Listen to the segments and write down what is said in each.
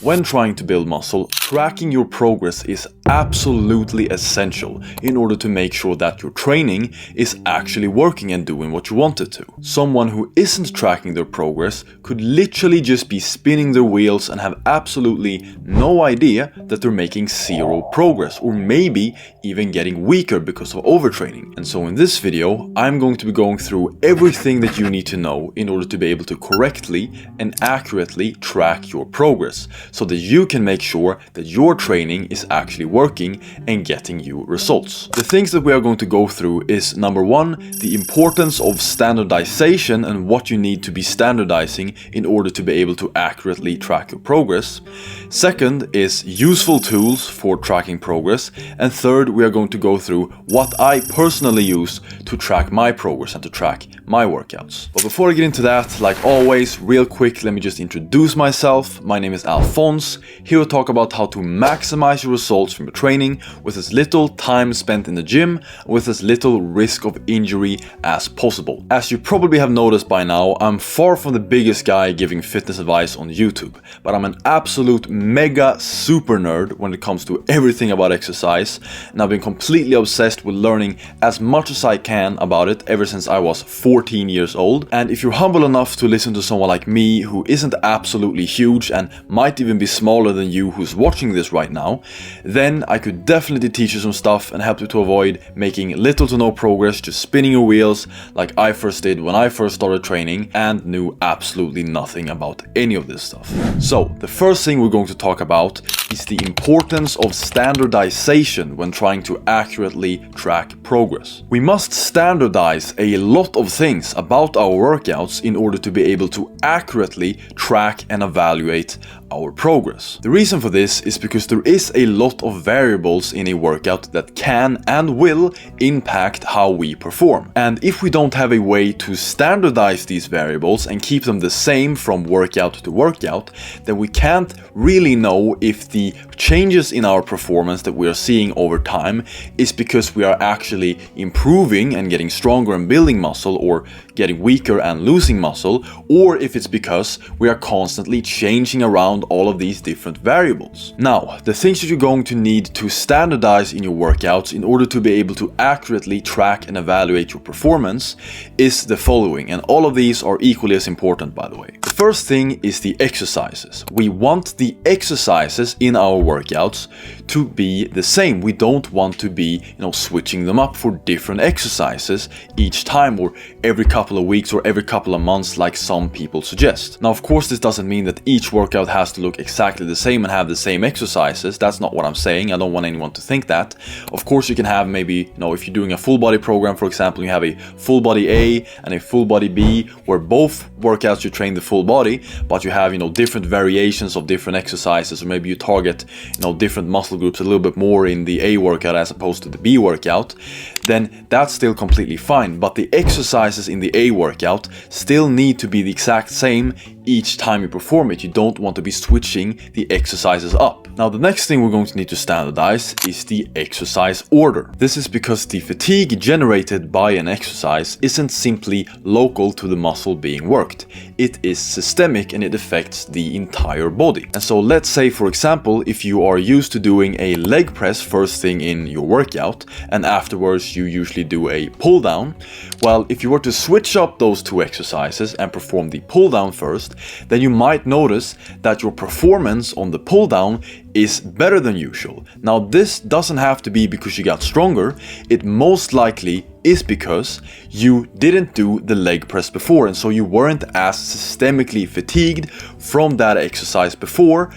When trying to build muscle, tracking your progress is absolutely essential in order to make sure that your training is actually working and doing what you want it to. Someone who isn't tracking their progress could literally just be spinning their wheels and have absolutely no idea that they're making zero progress, or maybe even getting weaker because of overtraining. And so in this video, I'm going to be going through everything that you need to know in order to be able to correctly and accurately track your progress, so that you can make sure that your training is actually working and getting you results. The things that we are going to go through is, number one, the importance of standardization and what you need to be standardizing in order to be able to accurately track your progress. Second is useful tools for tracking progress. And third, we are going to go through what I personally use to track my progress and to track my workouts. But before I get into that, like always, real quick, let me just introduce myself. My name is Alphonse. Here we'll talk about how to maximize your results from your training with as little time spent in the gym, with as little risk of injury as possible. As you probably have noticed by now, I'm far from the biggest guy giving fitness advice on YouTube, but I'm an absolute mega super nerd when it comes to everything about exercise, and I've been completely obsessed with learning as much as I can about it ever since I was 14 years old. And if you're humble enough to listen to someone like me who isn't absolutely huge and might even be smaller than you who's watching this right now, then I could definitely teach you some stuff and help you to avoid making little to no progress, just spinning your wheels like I first did when I first started training and knew absolutely nothing about any of this stuff. So the first thing we're going to talk about is the importance of standardization when trying to accurately track progress. We must standardize a lot of things about our workouts in order to be able to accurately track and evaluate our progress. The reason for this is because there is a lot of variables in a workout that can and will impact how we perform. And if we don't have a way to standardize these variables and keep them the same from workout to workout, then we can't really know if the changes in our performance that we are seeing over time is because we are actually improving and getting stronger and building muscle, or getting weaker and losing muscle, or if it's because we are constantly changing around all of these different variables. Now, the things that you're going to need to standardize in your workouts in order to be able to accurately track and evaluate your performance is the following, and all of these are equally as important, by the way. The first thing is the exercises. We want the exercises in our workouts to be the same. We don't want to be, switching them up for different exercises each time, or every couple of weeks, or every couple of months, like some people suggest. Now, of course, this doesn't mean that each workout has to look exactly the same and have the same exercises. That's not what I'm saying. I don't want anyone to think that. Of course, you can have maybe, if you're doing a full body program, for example, you have a full body A and a full body B, where both workouts you train the full body, but you have, different variations of different exercises, or maybe you target, different muscle groups a little bit more in the A workout as opposed to the B workout, then that's still completely fine. But the exercises in the A workout still need to be the exact same each time you perform it. You don't want to be switching the exercises up. Now, the next thing we're going to need to standardize is the exercise order. This is because the fatigue generated by an exercise isn't simply local to the muscle being worked. It is systemic and it affects the entire body. And so let's say, for example, if you are used to doing a leg press first thing in your workout, and afterwards you usually do a pull down, well, if you were to switch up those two exercises and perform the pull down first, then you might notice that your performance on the pull down is better than usual. Now, this doesn't have to be because you got stronger. It most likely is because you didn't do the leg press before, and so you weren't as systemically fatigued from that exercise before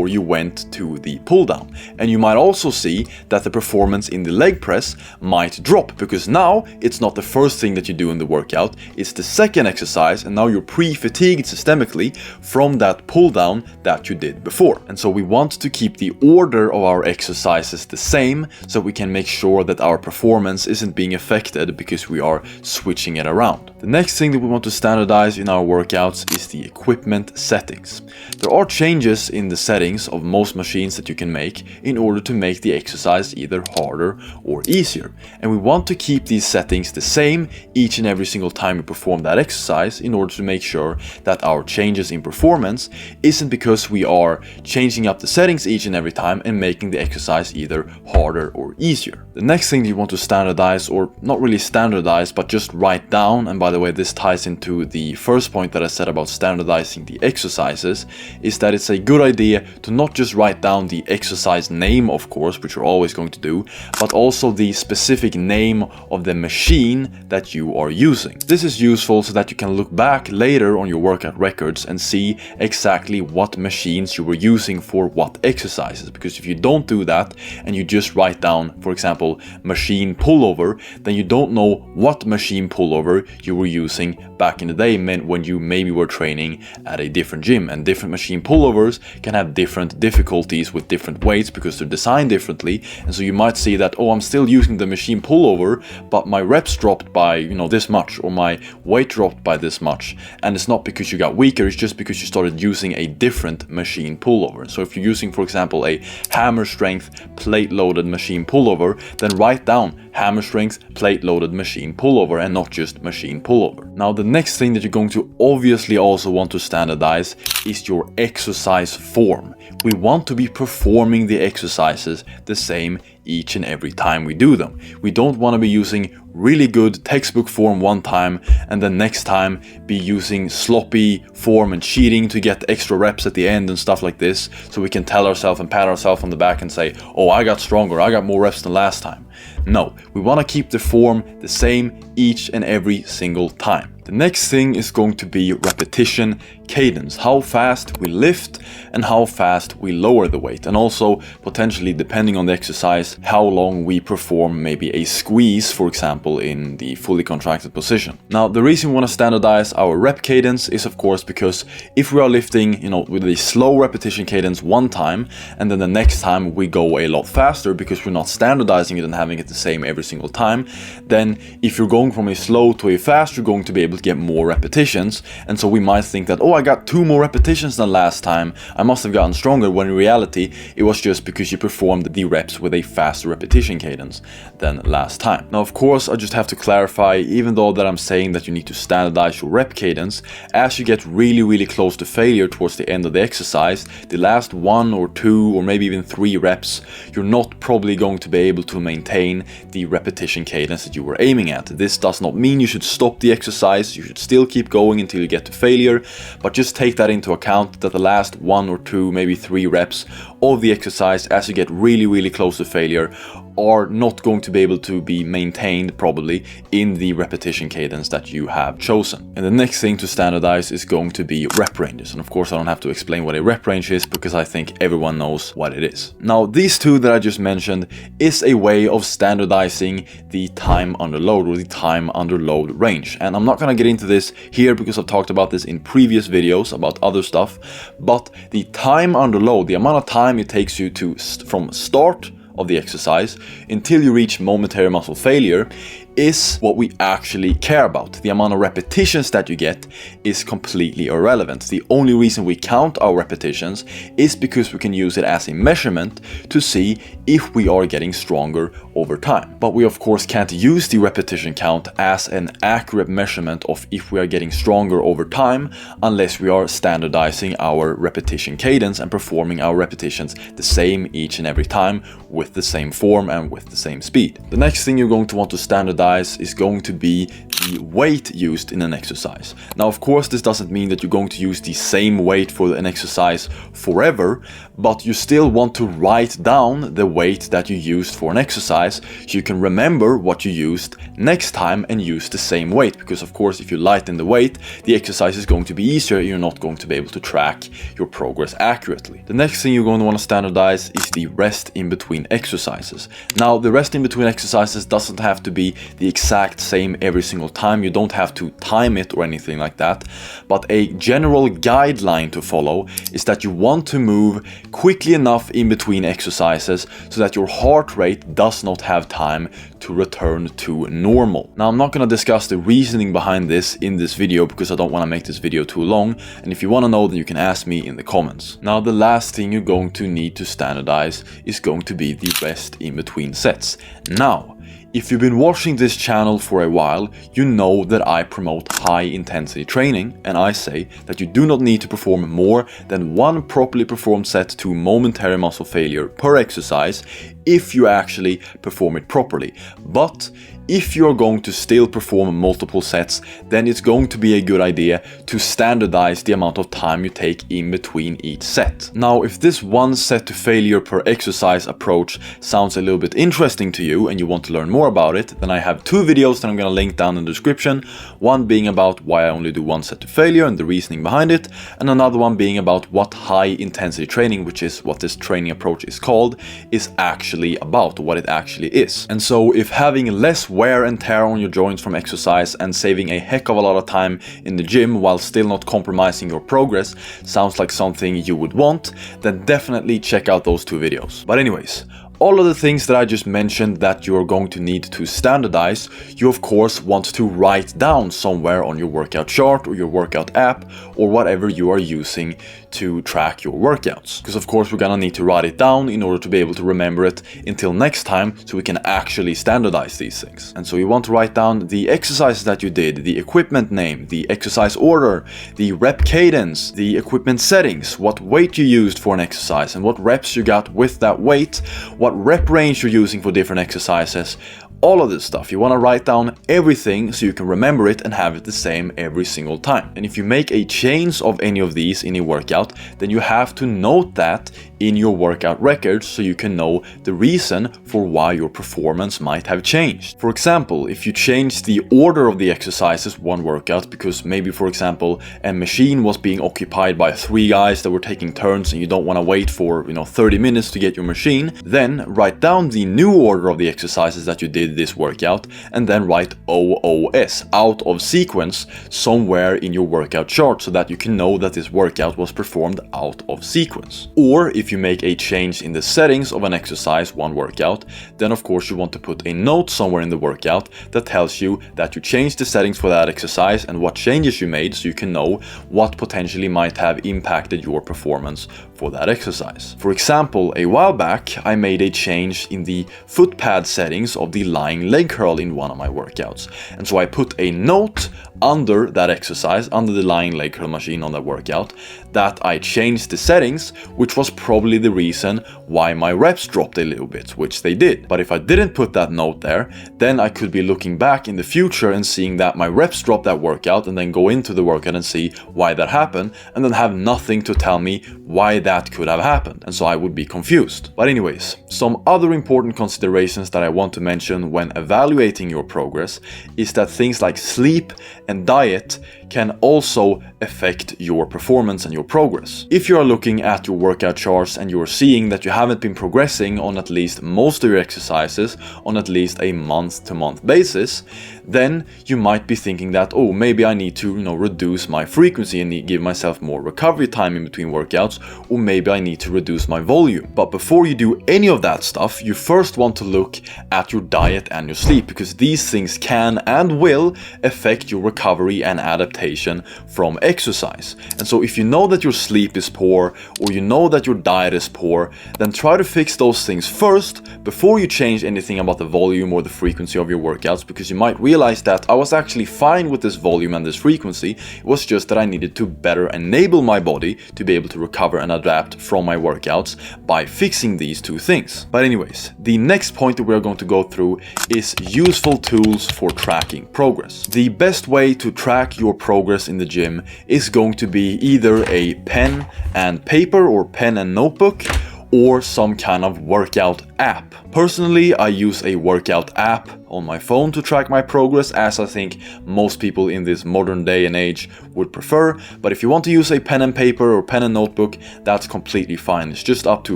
you went to the pull down. And you might also see that the performance in the leg press might drop, because now it's not the first thing that you do in the workout, it's the second exercise, and now you're pre-fatigued systemically from that pull down that you did before. And so we want to keep the order of our exercises the same so we can make sure that our performance isn't being affected because we are switching it around. The next thing that we want to standardize in our workouts is the equipment settings. There are changes in the settings of most machines that you can make in order to make the exercise either harder or easier. And we want to keep these settings the same each and every single time we perform that exercise in order to make sure that our changes in performance isn't because we are changing up the settings each and every time and making the exercise either harder or easier. The next thing you want to standardize, or not really standardize, but just write down, and by the way this ties into the first point that I said about standardizing the exercises, is that it's a good idea to not just write down the exercise name, of course, which you're always going to do, but also the specific name of the machine that you are using. This is useful so that you can look back later on your workout records and see exactly what machines you were using for what exercises, because if you don't do that and you just write down, for example, machine pullover, then you don't know what machine pullover you were using back in the day when you maybe were training at a different gym. And different machine pullovers can have different difficulties with different weights because they're designed differently, and so you might see that, oh, I'm still using the machine pullover, but my reps dropped by, this much, or my weight dropped by this much, and it's not because you got weaker, it's just because you started using a different machine pullover. So if you're using, for example, a hammer strength plate loaded machine pullover, then write down hammer strength plate loaded machine pullover and not just machine pullover. Now the next thing that you're going to obviously also want to standardize is your exercise form. We want to be performing the exercises the same each and every time we do them. We don't want to be using really good textbook form one time and then next time be using sloppy form and cheating to get extra reps at the end and stuff like this, so we can tell ourselves and pat ourselves on the back and say, oh, I got stronger, I got more reps than last time. No, we want to keep the form the same each and every single time. The next thing is going to be repetition cadence, how fast we lift and how fast we lower the weight, and also potentially, depending on the exercise, how long we perform maybe a squeeze, for example, in the fully contracted position. Now the reason we want to standardize our rep cadence is of course because if we are lifting with a slow repetition cadence one time and then the next time we go a lot faster because we're not standardizing it and having it the same every single time, then if you're going from a slow to a fast, you're going to be able to get more repetitions, and so we might think that, oh, I got 2 more repetitions than last time, I must have gotten stronger, when in reality it was just because you performed the reps with a faster repetition cadence than last time. Now of course I just have to clarify, even though that I'm saying that you need to standardize your rep cadence, as you get really close to failure towards the end of the exercise, the last 1 or 2 or maybe even 3 reps, you're not probably going to be able to maintain the repetition cadence that you were aiming at. This does not mean you should stop the exercise, you should still keep going until you get to failure, but just take that into account, that the last 1 or 2, maybe 3 reps of the exercise as you get really close to failure are not going to be able to be maintained probably in the repetition cadence that you have chosen. And the next thing to standardize is going to be rep ranges, and of course I don't have to explain what a rep range is because I think everyone knows what it is. Now these two that I just mentioned is a way of standardizing the time under load, or the time under load range, and I'm not going to get into this here because I've talked about this in previous videos about other stuff, but the time under load, the amount of time it takes you to from start of the exercise until you reach momentary muscle failure, is what we actually care about. The amount of repetitions that you get is completely irrelevant. The only reason we count our repetitions is because we can use it as a measurement to see if we are getting stronger over time. But we of course can't use the repetition count as an accurate measurement of if we are getting stronger over time unless we are standardizing our repetition cadence and performing our repetitions the same each and every time with the same form and with the same speed. The next thing you're going to want to standardize is going to be the weight used in an exercise. Now of course this doesn't mean that you're going to use the same weight for an exercise forever, but you still want to write down the weight that you used for an exercise so you can remember what you used next time and use the same weight, because of course if you lighten the weight, the exercise is going to be easier, you're not going to be able to track your progress accurately. The next thing you're going to want to standardize is the rest in between exercises. Now the rest in between exercises doesn't have to be the exact same every single time. You don't have to time it or anything like that. But a general guideline to follow is that you want to move quickly enough in between exercises so that your heart rate does not have time to return to normal. Now, I'm not going to discuss the reasoning behind this in this video because I don't want to make this video too long, and if you want to know, then you can ask me in the comments. Now, the last thing you're going to need to standardize is going to be the rest in between sets. Now, if you've been watching this channel for a while, you know that I promote high intensity training, and I say that you do not need to perform more than one properly performed set to momentary muscle failure per exercise if you actually perform it properly. But if you're going to still perform multiple sets, then it's going to be a good idea to standardize the amount of time you take in between each set. Now, if this one set to failure per exercise approach sounds a little bit interesting to you and you want to learn more about it, then I have two videos that I'm going to link down in the description. One being about why I only do one set to failure and the reasoning behind it, and another one being about what high intensity training, which is what this training approach is called, is actually about, what it actually is. And so if having less wear and tear on your joints from exercise and saving a heck of a lot of time in the gym while still not compromising your progress sounds like something you would want, then definitely check out those two videos. But anyways, all of the things that I just mentioned that you're going to need to standardize, you of course want to write down somewhere on your workout chart or your workout app or whatever you are using to track your workouts. Because of course we're gonna need to write it down in order to be able to remember it until next time, so we can actually standardize these things. And so you want to write down the exercises that you did, the equipment name, the exercise order, the rep cadence, the equipment settings, what weight you used for an exercise and what reps you got with that weight, what rep range you're using for different exercises. All of this stuff, you want to write down everything so you can remember it and have it the same every single time. And if you make a change of any of these in a workout, then you have to note that in your workout records so you can know the reason for why your performance might have changed. For example, if you change the order of the exercises one workout because maybe, for example, a machine was being occupied by 3 guys that were taking turns and you don't want to wait for 30 minutes to get your machine, then write down the new order of the exercises that you did this workout and then write OOS, out of sequence, somewhere in your workout chart so that you can know that this workout was performed out of sequence. Or if you make a change in the settings of an exercise one workout, then of course you want to put a note somewhere in the workout that tells you that you changed the settings for that exercise and what changes you made so you can know what potentially might have impacted your performance for that exercise. For example, a while back I made a change in the foot pad settings of the lying leg curl in one of my workouts, and so I put a note under that exercise, under the lying leg curl machine on that workout, that I changed the settings, which was probably the reason why my reps dropped a little bit, which they did. But if I didn't put that note there, then I could be looking back in the future and seeing that my reps dropped that workout and then go into the workout and see why that happened and then have nothing to tell me why that could have happened, and so I would be confused. But anyways, some other important considerations that I want to mention when evaluating your progress is that things like sleep and diet can also affect your performance and your progress. If you are looking at your workout charts and you're seeing that you haven't been progressing on at least most of your exercises on at least a month-to-month basis, then you might be thinking that, oh, maybe I need to, reduce my frequency and give myself more recovery time in between workouts, or maybe I need to reduce my volume. But before you do any of that stuff, you first want to look at your diet and your sleep, because these things can and will affect your recovery and adaptation from exercise. And so if you know that your sleep is poor or you know that your diet is poor, then try to fix those things first before you change anything about the volume or the frequency of your workouts, because you might realize that I was actually fine with this volume and this frequency. It was just that I needed to better enable my body to be able to recover and adapt from my workouts by fixing these two things. But anyways, the next point that we're going to go through is useful tools for tracking progress. The best way to track your progress in the gym is going to be either a pen and paper or pen and notebook, or some kind of workout app. Personally, I use a workout app on my phone to track my progress, as I think most people in this modern day and age would prefer. But if you want to use a pen and paper or pen and notebook, that's completely fine. It's just up to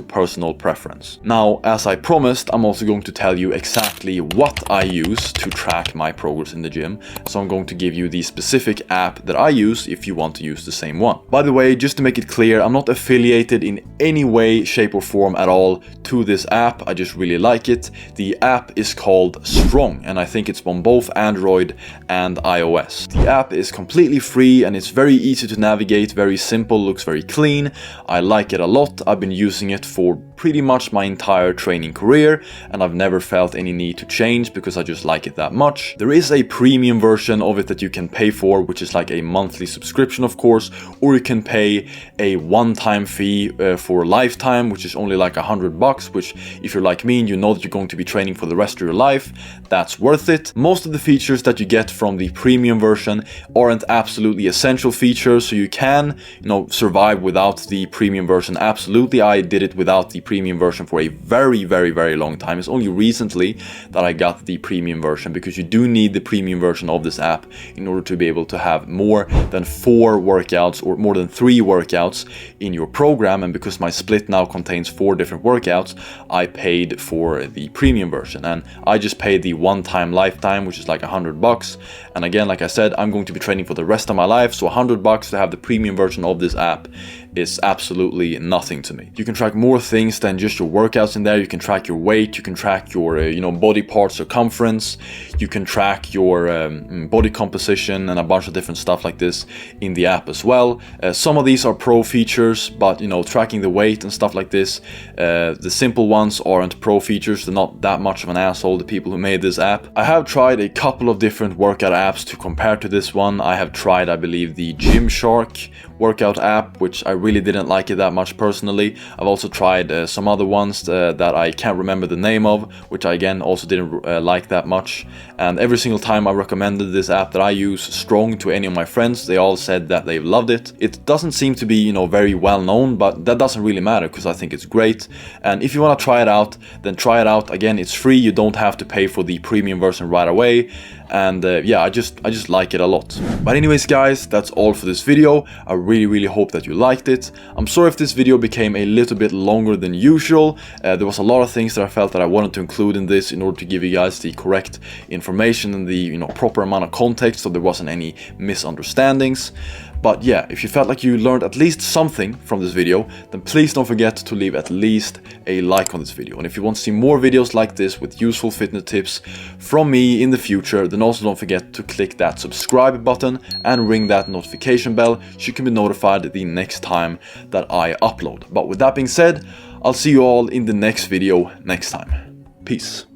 personal preference. Now, as I promised, I'm also going to tell you exactly what I use to track my progress in the gym. So I'm going to give you the specific app that I use if you want to use the same one. By the way, just to make it clear, I'm not affiliated in any way, shape or form at all to this app. I just really like it. The app is called Strong, and I think it's on both Android and iOS. The app is completely free and it's very easy to navigate, very simple, looks very clean. I like it a lot. I've been using it for pretty much my entire training career, and I've never felt any need to change because I just like it that much. There is a premium version of it that you can pay for, which is like a monthly subscription, of course, or you can pay a one-time fee for a lifetime, which is only like $100, which if you're like me and you know that you're going to be training for the rest of your life, that's worth it. Most of the features that you get from the premium version aren't absolutely essential features, so you can, survive without the premium version. Absolutely, I did it without the premium version for a very, very, very long time. It's only recently that I got the premium version, because you do need the premium version of this app in order to be able to have more than 4 workouts or more than 3 workouts in your program. And because my split now contains 4 different workouts, I paid for the premium version, and I just paid the one-time lifetime, which is like $100. And again, like I said, I'm going to be training for the rest of my life, so $100 to have the premium version of this app is absolutely nothing to me. You can track more things than just your workouts in there. You can track your weight, you can track your body part circumference, you can track your body composition and a bunch of different stuff like this in the app as well. Some of these are pro features, but tracking the weight and stuff like this, the simple ones aren't pro features. They're not that much of an asshole, the people who made this app. I have tried a couple of different workout apps to compare to this one. I have tried, I believe, the Gymshark workout app, which I really didn't like it that much personally. I've also tried some other ones that I can't remember the name of, which I again also didn't like that much. And every single time I recommended this app that I use, Strong, to any of my friends, they all said that they loved it. It doesn't seem to be very well known, but that doesn't really matter because I think it's great. And if you want to try it out, then try it out. Again, it's free. You don't have to pay for the premium version right away. And yeah, I just like it a lot. But anyways, guys, that's all for this video. I really hope that you liked it. I'm sorry if this video became a little bit longer than usual. There was a lot of things that I felt that I wanted to include in this in order to give you guys the correct information and the proper amount of context, so there wasn't any misunderstandings. But yeah, if you felt like you learned at least something from this video, then please don't forget to leave at least a like on this video. And if you want to see more videos like this with useful fitness tips from me in the future, then also don't forget to click that subscribe button and ring that notification bell so you can be notified the next time that I upload. But with that being said, I'll see you all in the next video next time. Peace.